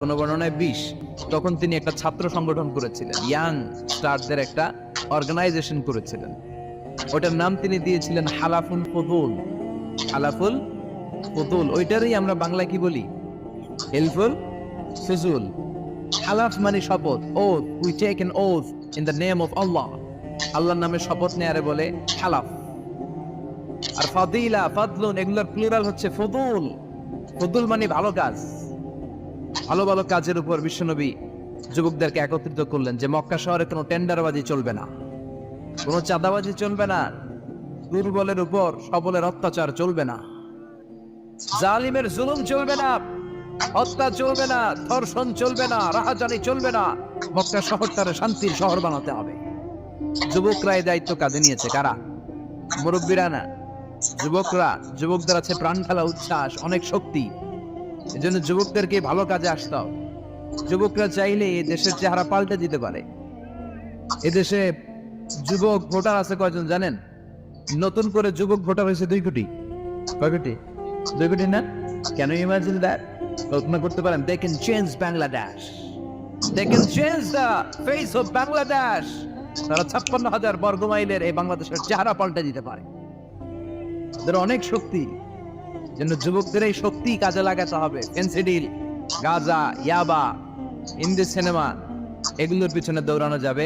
কোন বর্ণনায় 20। তখন তিনি একটা ছাত্র সংগঠন করেছিলেন, ইয়াং স্টারদের একটা অর্গানাইজেশন করেছিলেন। ওটার নাম তিনি দিয়েছিলেন হালাফুল ফুদুল। হালাফুল ফুদুল, ওইটারই আমরা বাংলা কি বলি? হিলফুল ফুজুল। হালাফ মানে শপথ, oath, we take an oath in the name of Allah. আল্লাহর নামে শপথ নেয়ারে বলে হালাফ। আর ফাদিলা, ফাদলুন, এগুলোর প্লুরাল হচ্ছে ফুদুল। ফুদুল মানে ভালো কাজ। ভালো ভালো কাজের উপর বিশ্বনবী যুবকদেরকে একত্রিত করলেন যে মক্কা শহরে কোনো টেন্ডারবাজি চলবে না, কোনো চাঁদাবাজি চলবে না, দুর্বলের উপর সবলের অত্যাচার চলবে না, জালিমের জুলুম চলবে না, হত্যা চলবে না, ধর্ষণ চলবে না, রাহাজানি চলবে না। মক্কা শহরটারে শান্তির শহর বানাতে হবে। যুবকরা এই দায়িত্ব কাঁধে নিয়েছে। কারা? মুরব্বীরা না, যুবকরা। যুবকদের আছে প্রাণ ঢালা উচ্ছ্বাস, অনেক শক্তি। এজন্য যুবকদেরকে ভালো কাজে আসতে হবে। যুবকরা চাইলে এই দেশের চেহারা পাল্টে দিতে পারে। এদেশে যুবক ভোটার আছে কয়জন জানেন? নতুন করে যুবক ভোটার হয়েছে 2 কোটি। কয় কোটি? 2 কোটি না? Can you imagine that? কল্পনা করতে পারেন? They can change Bangladesh. They can change the face of Bangladesh. তারা 56,000 বর্গ মাইলের এই বাংলাদেশের চেহারা পাল্টে দিতে পারে। এদের অনেক শক্তি। জন্য যুবকদের এই শক্তি কাজে লাগাতে হবে। ফেন্সিডিল, গাঁজা, ইয়াবা, হিন্দি সিনেমা, এগুলোর পিছনে দৌড়ানো যাবে,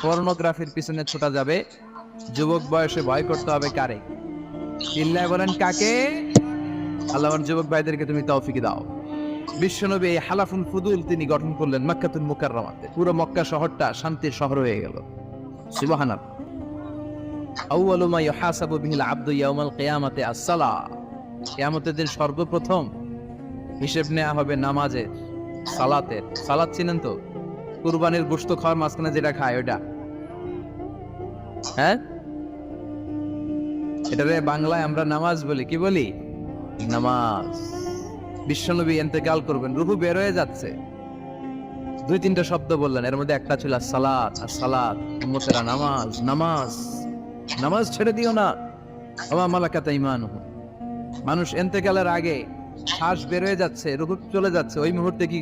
পর্নোগ্রাফির পিছনে ছোটা যাবে। যুবক বয়সে ভয় করতে হবে কারে? চিল্লায় বলেন কাকে? আল্লাহর যুবক ভাইদেরকে তুমি তৌফিক দাও। বিশ্বনবী এই হালাফুল ফুদুল তিনি গঠন করলেন মক্কাতুল মুকাররমাতে। পুরো মক্কা শহরটা শান্তির শহর হয়ে গেল। সুবহানাল্লাহ। আউয়ালু মা ইউহাসাবু বিহিল আবদু ইয়াউমাল কিয়ামাতি আস-সালাহ। কিয়ামতের দিন সর্বপ্রথম হিসেব নেওয়া হবে নামাজের, সালাতের। সালাত চিনেন তো? কুরবানির গোশত খাওয়ার মাঝখানে যেটা খায় ওটা, হ্যাঁ, এটারে বাংলায় আমরা নামাজ বলি। কি বলি? নামাজ। বিশ্বনবী ইন্তেকাল করবেন, রূহ বের হয়ে যাচ্ছে, 2-3টা শব্দ বললেন, এর মধ্যে একটা ছিল সালাত। আর সালাত উম্মতেরা নামাজ, নামাজ, নামাজ ছেড়ে দিও না। ওয়া মালাকাত আইমানুহুম। মানুষ ইন্তেকালের আগে শ্বাস বের হয়ে যাচ্ছে, রূহ চলে যাচ্ছে, ওই মুহূর্তে কি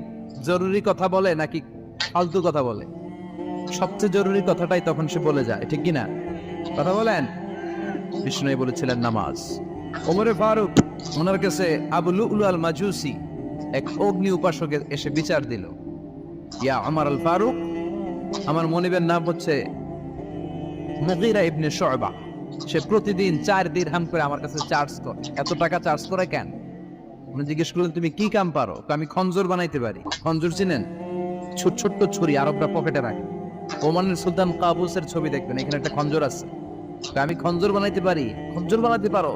জরুরি কথা বলে নাকি ফালতু কথা বলে? সবচেয়ে জরুরি কথাটাই তখন সে বলে যায়, ঠিক কিনা? কথা বলেন। বিষ্ণু বলেছিলেন নামাজ। ওমরে ফারুক, ওনার কাছে আবু লুলু আল মাজুসি, এক অগ্নি উপাসক এসে বিচার দিল, ইয়া ওমর আল ফারুক, আমার মনিবের নাম হচ্ছে মুগীরা ইবনে শুয়বা। সে প্রতিদিন 4 দিরহাম করে আমার কাছে চার্জ করে। এত টাকা চার্জ করে কেন? উনি জিজ্ঞেস করলেন তুমি কি কাম পারো? আমি খঞ্জর বানাইতে পারি। খঞ্জর চিনেন? ছোট ছোট্ট ছুরি আরবরা পকেটে রাখে। ওমানের সুলতান কাবুসের ছবি দেখবেন, এখানে একটা খঞ্জর আছে। আমি খঞ্জর বানাইতে পারি। খঞ্জর বানাতে পারো?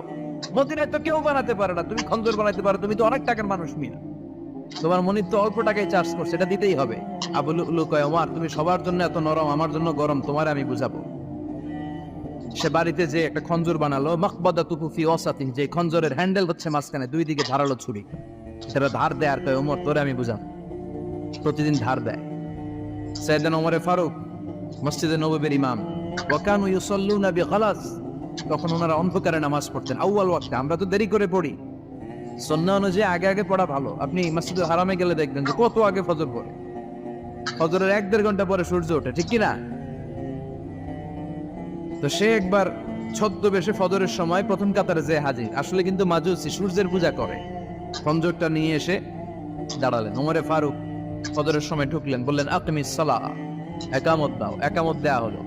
মদিনায় তো কেউ বানাতে পারে না, তুমি খঞ্জর বানাইতে পারো? তুমি তো অনেক টাকার মানুষ মিয়া, তোমার মনিব তো অল্প টাকায় চার্জ করছে, এটা দিতেই হবে। আবু লুলু কয়, ওমর তুমি সবার জন্য এত নরম, আমার জন্য গরম, তোমার আমি বুঝাবো। সে বাড়িতে যে একটা খঞ্জর বানালো, মাকবাদাতুহু ফি ওয়াসাতিহি, যে খঞ্জরের হ্যান্ডেল হচ্ছে মাঝখানে, 2 দিকে ধারালো ছুরি। সেটা ধার দেয় আর কয়, ওমর তোরে আমি বুঝাবো। প্রতিদিন ধার দেয়। সাইয়েদনা ওমরে ফারুক মসজিদে নববীর ইমাম। ওয়া কানু ইউসাল্লুনা বিগালাস। তখন ওনারা অন্ধকারে নামাজ পড়তেন আউয়াল ওয়াক্তে। আমরা তো দেরি করে পড়ি, সুন্নাহ অনুযায়ী আগে আগে পড়া ভালো। আপনি মসজিদে হারামে গেলে দেখবেন যে কত আগে ফজর পড়ে। ফজরের 1-1.5 ঘন্টা পরে সূর্য ওঠে, ঠিক কিনা? তো সে একবার ছদ্মবেশে ফজরের সময় প্রথম কাতারে যে হাজির, আসলে কিন্তু মাজুসি, সূর্যের পূজা করে। খঞ্জরটা নিয়ে এসে দাঁড়ালেন। ওমরে ফারুক ফজরের সময় ঢুকলেন, বললেন আকিমিস সালাহ, একামত দাও। একামত দেয়া হলো।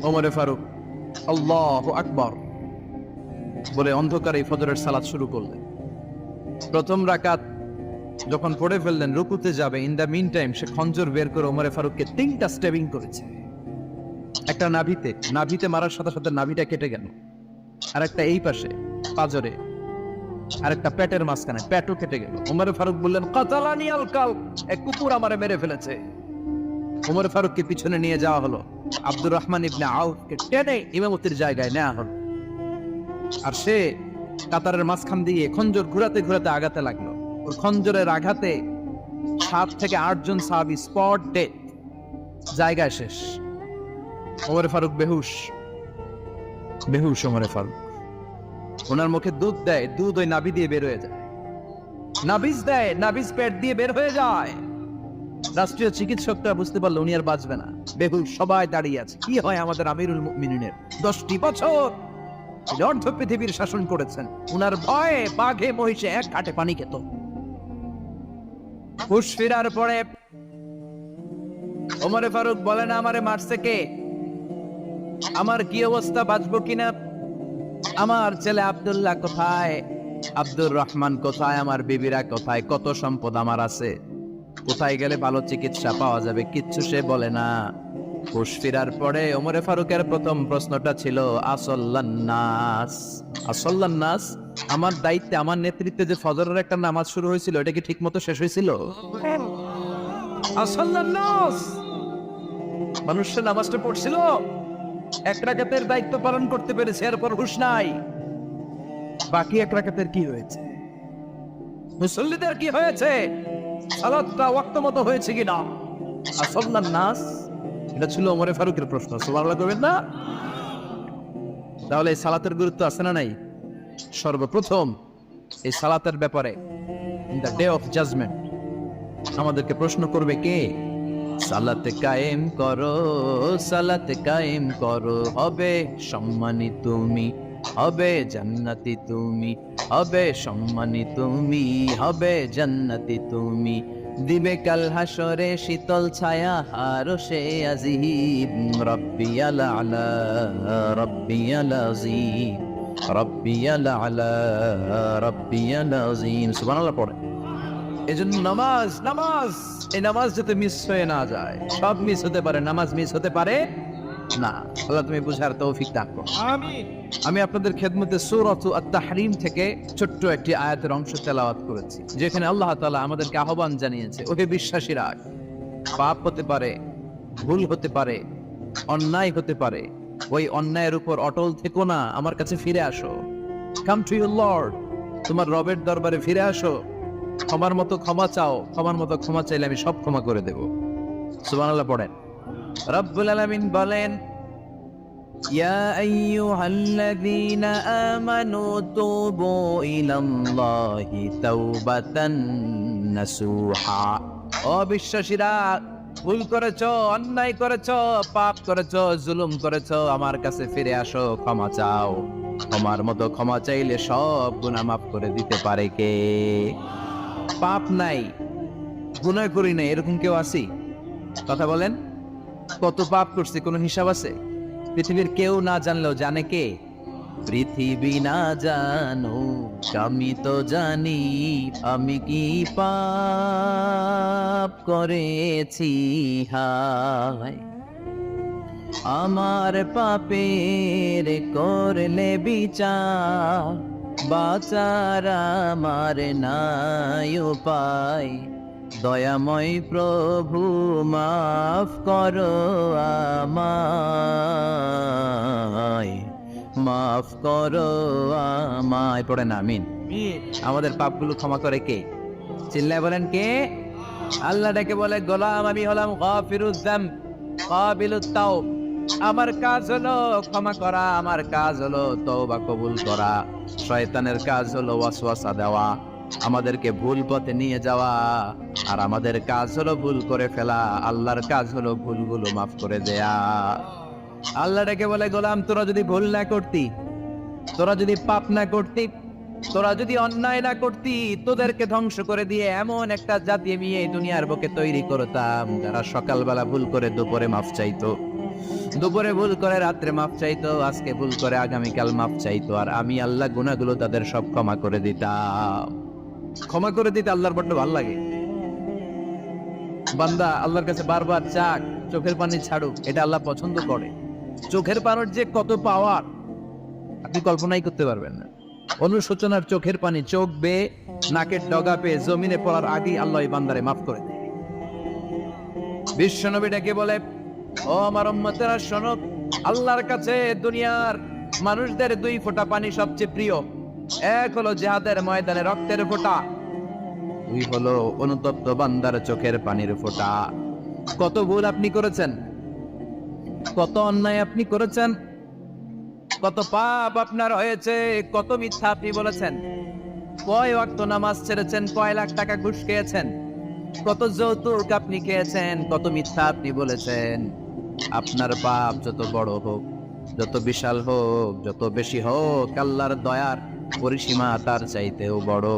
ওমরে ফারুক আল্লাহু আকবার বলে অন্ধকারে ফজরের সালাত শুরু করলেন। প্রথম রাকাত যখন পড়ে ফেললেন, রুকুতে যাবে, ইন দ্য মিন টাইম সে খঞ্জর বের করে ওমরে ফারুককে 3টা স্টেবিং করেছে। একটা নাভিতে মারার সাথে সাথে নাভিটা কেটে গেল, আর একটা এই পাশে পাজরে, আর একটা পেটের মাঝখানে, পেটও কেটে গেল। ওমরে ফারুক বললেন কাতালানি আল কালব, এক কুকুর আমারে মেরে ফেলেছে। ওমরে ফারুককে পিছনে নিয়ে যাওয়া হলো। আব্দুর রহমান ইবনে আউফকে টেনে ইমামতির জায়গায় নেওয়া হলো। আর সে কাতারের মাঝখান দিয়ে খঞ্জর ঘুরাতে ঘুরাতে আগাতে লাগলো। ওর খঞ্জরের আঘাতে 7 থেকে 8 জন সাহাবী স্পট ডেথ, জায়গায় শেষ। ওমরে ফারুক বেহুশ। ওমরে ফারুক, ওনার মুখে দুধ দেয়, দুধ ওই নাভি দিয়ে বের হয়ে যায়। নাভিজ দেয়, নাভিজ পেট দিয়ে বের হয়ে যায়। রাষ্ট্রীয় চিকিৎসকরা বুঝতে পারলো উনি আর বাঁচবে না, বেহুশ সবাই দাঁড়িয়ে আছে। কি হয় আমাদের আমিরুল মুমিনিনের 10টি বছর তিনি অর্ধ পৃথিবীর শাসন করেছেন, উনার ভয়ে বাঘে মহিষে এক ঘাটে পানি খেত। হুশ ফেরার পরে ওমরে ফারুক বলেন, আমারে মারছে কে? আমার কি অবস্থা, বাঁচবো কিনা? আমার ছেলে আব্দুল্লাহ কোথায়? আব্দুর রহমান কোথায়? আমার বিবিরা কোথায়? কত সম্পদ আমার আছে, কোথায় গেলে ভালো চিকিৎসা পাওয়া যাবে? কিচ্ছু সে বলে না। হুশ ফিরার পরে ওমরে ফারুকের প্রথম প্রশ্নটা ছিল আসল্লান্নাস, আসল্লান্নাস, আমার দায়িত্বে, আমার নেতৃত্বে যে ফজরের একটা নামাজ শুরু হয়েছিল এটা কি ঠিক মতো শেষ হয়েছিল? আসল্লান্নাস, মানুষের নামাজটা পড়ছিল, এক রাকাতের দায়িত্ব পালন করতে পেরেছে, এরপর হুশ নাই। বাকি এক রাকাতের কি হয়েছে? মুসল্লিদের কি হয়েছে? সালাতটা ওয়াক্ত মতো হয়েছে কিনা? আসল্লান নাস, এটা ছিল ওমরে ফারুকের প্রশ্ন। সুবহানাল্লাহ করবেন না? তাহলে এই সালাতের গুরুত্ব আছে না নাই? সর্বপ্রথম এই সালাতের ব্যাপারে in the day of judgement আমাদেরকে প্রশ্ন করবে কে? সালাতে কায়েম করো, সালাতে কায়েম করো, হবে সম্মানী তুমি, হবে জান্নাতি তুমি, হবে সম্মানী তুমি, হবে জান্নাতি তুমি, দিবে কাল হাসরে শীতল ছায়া আরশে আজিম, রব্বিয়াল আলা, রব্বিয়াল আযীম, রব্বিয়াল আলা, রব্বিয়াল আযীম। সুবহানাল্লাহ পড়ে। এজন্য নামাজ, নামাজ, এই নামাজ যাতে মিস হয়ে না যায়। সব মিস হতে পারে, নামাজ মিস হতে পারে না। আল্লাহ তুমি বুঝার তৌফিক দান করো। আমিন। আমি আপনাদের খেদমতে সূরাতু আত-তাহরীম থেকে ছোট্ট একটি আয়াতের অংশ তেলাওয়াত করেছি, যেখানে আল্লাহ তাআলা আমাদেরকে আহ্বান জানিয়েছে, ওহে বিশ্বাসীরা, পাপ হতে পারে, ভুল হতে পারে, অন্যায় হতে পারে, ওই অন্যায়ের উপর অটল থেকো না, আমার কাছে ফিরে আসো। কাম টু ইউর লর্ড, তোমার রবের দরবারে ফিরে আসো, ক্ষমার মতো ক্ষমা চাও, ক্ষমার মতো ক্ষমা চাইলে আমি সব ক্ষমা করে দেব। সুবহানাল্লাহ পড়েন। রব্বুল আলামিন বলেন, ইয়া আইয়ুহাল্লাযীনা আমানু তুবু ইলাল্লাহি তাওবাতান নাসুহা। ও বিশ্বাসীরা, ভুল করেছো, অন্যায় করেছো, পাপ করেছো, জুলুম করেছো, আমার কাছে ফিরে আসো, ক্ষমা চাও। ক্ষমার মতো ক্ষমা চাইলে সব গুনাহ মাফ করে দিতে পারে কে? পাপ নাই, গুনাহ করি নাই, এরকম কেউ আছি? কথা বলেন, কত পাপ করছি, কোনো হিসাব আছে? পৃথিবীর কেউ না জানলেও জানে কে? পৃথিবী না জানো আমি তো জানি, আমি কি পাপ করেছি হায়, আমার পাপের করলে বিচার, বাঁচার আমার নাই উপায়, দয়াময় প্রভু মাফ করো আমায়, মাফ করো আমায়। পড়েন আমিন। আমাদের পাপগুলো ক্ষমা করে কে? চিল্লায় বলেন কে? আল্লাহ ডেকে বলে, গোলাম আমি হলাম গাফিরুয যাম কাবিলুত তাওব। আমার কাজ হলো ক্ষমা করা, আমার কাজ হলো তওবা কবুল করা। শয়তানের কাজ হলো ওয়াসওয়াসা দেওয়া, আমাদেরকে ভুল পথে নিয়ে যাওয়া, আর আমাদের কাজ হলো ভুল করে ফেলা। আল্লাহর কাজ হলো ভুলগুলো মাফ করে দেয়া। আল্লাহ ডেকে বলে, গোলাম তোরা যদি ভুল না করতি, তোরা যদি পাপ না করতি, তোরা যদি অন্যায় না করতি, তোদেরকে ধ্বংস করে দিয়ে এমন একটা জাতি আমি এই দুনিয়ার বুকে তৈরি করতাম, যারা সকালবেলা ভুল করে দুপুরে মাফ চাইতো, দুপুরে ভুল করে রাত্রে মাফ চাইতো, আজকে ভুল করে আগামীকাল মাফ চাইতো, আর আমি আল্লাহ গুনাহগুলো তাদের সব ক্ষমা করে দিতাম। ক্ষমা করে দিতে আল্লাহর বড্ড ভালো লাগে। বান্দা আল্লাহর কাছে বারবার চাক, চোখের পানি ছাড়ুক, এটা আল্লাহ পছন্দ করে। চোখের পানির যে কত পাওয়ার আপনি কল্পনাই করতে পারবেন না। অনুশোচনার চোখের পানি চোখ বেয়ে নাকের ডগা পেয়ে জমিনে পড়ার আগেই আল্লাহ এই বান্দারে মাফ করে দেয়। বিশ্বনবী ডেকে বলে, ও আমার উম্মতেরা শোনো, আল্লাহর কাছে দুনিয়ার মানুষদের দুই ফোঁটা পানি সবচেয়ে প্রিয়। এক হলো জিহাদের ময়দানে রক্তের ফোঁটা, দুই হলো অনুতপ্ত বান্দার চোখের পানির ফোঁটা। কত ভুল আপনি করেছেন, কত অন্যায় আপনি করেছেন, কত পাপ আপনার হয়েছে, কত মিথ্যা আপনি বলেছেন, কয় ওয়াক্ত নামাজ ছেড়েছেন, কয় লাখ টাকা ঘুষ খেয়েছেন, কত যৌতুক আপনি খেয়েছেন, কত মিথ্যা আপনি বলেছেন। আপনার পাপ যত বড় হোক, যত বিশাল হোক, যত বেশি হোক, আল্লাহর দয়ার পরিসীমা তার চাইতেও বড়।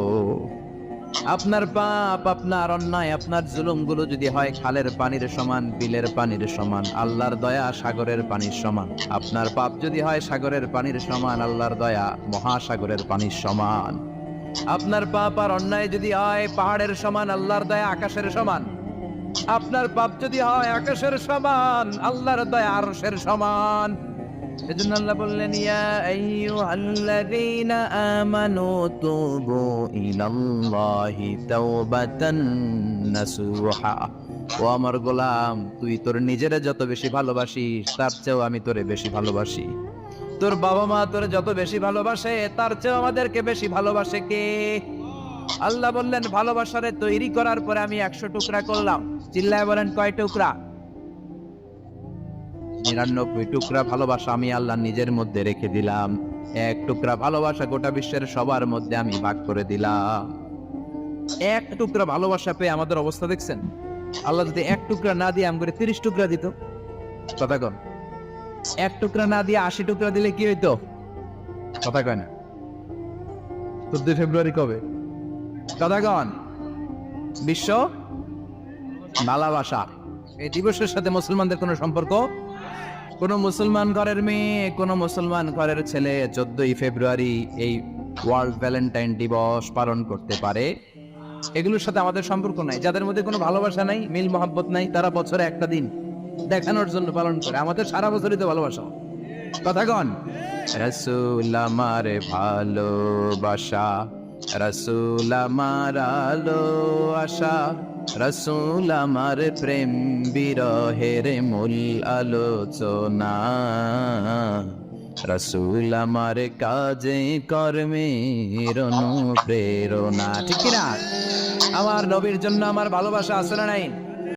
আপনার পাপ, আপনার অন্যায়, আপনার জুলুমগুলো যদি হয় খালের পানির সমান, বিলের পানির সমান, আল্লাহর দয়া সাগরের পানির সমান। আপনার পাপ যদি হয় সাগরের পানির সমান, আল্লাহর দয়া মহাসাগরের পানির সমান। আপনার পাপ আর অন্যায় যদি হয় পাহাড়ের সমান, আল্লাহর দয়া আকাশের সমান। আপনার পাপ যদি হয় আকাশের সমান, আল্লাহর দয়া আরশের সমান। এজন্য আল্লাহ বললেন, ইয়া আইয়ুহাল্লাযীনা আমানু তুবু ইলাল্লাহি তাওবাতান নাসুহা। ও আমার গোলাম, তুই তোর নিজেরে যত বেশি ভালোবাসিস তার চেয়েও আমি তোরে বেশি ভালোবাসি। তোর বাবা মা তোরে যত বেশি ভালোবাসে তার চেয়েও আমাদেরকে বেশি ভালোবাসে কে? আল্লাহ বললেন, ভালোবাসারে তৈরি করার পরে আমি 100 টুকরা করলাম। চিল্লায় বলেন, কয় টুকরা? 99 টুকরা ভালোবাসা আমি আল্লাহ নিজের মধ্যে রেখে দিলাম। 1 টুকরা ভালোবাসা গোটা বিশ্বের সবার মধ্যে আমি ভাগ করে দিলাম। 1 টুকরা ভালোবাসা পেয়ে আমাদের অবস্থা দেখছেন? আল্লাহ যদি 1 টুকরা না দিয়ে আমগরে 30 টুকরা দিত, কথা কন। 1 টুকরা না দিয়ে 80 টুকরা দিলে কি হইতো? কথা কয় না। 14 ফেব্রুয়ারি কবে? কথা কন। বিশ্ব ভালোবাসা এই দিবসের সাথে মুসলমানদের কোনো সম্পর্ক? কোন মুসলমান ঘরের মেয়ে, কোন মুসলমান ঘরের ছেলে 14ই ফেব্রুয়ারি এই ওয়ার্ল্ড ভ্যালেন্টাইন দিবস পালন করতে পারে? এগুলোর সাথে আমাদের সম্পর্ক নাই। যাদের মধ্যে কোনো ভালোবাসা নাই, মিল মহব্বত নাই, তারা বছরে একটা দিন দেখানোর জন্য পালন করে। আমাদের সারা বছরই তো ভালোবাসা। কথা কন। রাসূল আমার ভালোবাসা, রাসূল আমার আলো আশা, রাসূল আমার প্রেম বিরহের মূল আলোচনা, রাসূল আমার কাজে কর্মের অনুপ্রেরণা। ঠিক কিনা? আমার নবীর জন্য আমার ভালোবাসা আছে না নাই?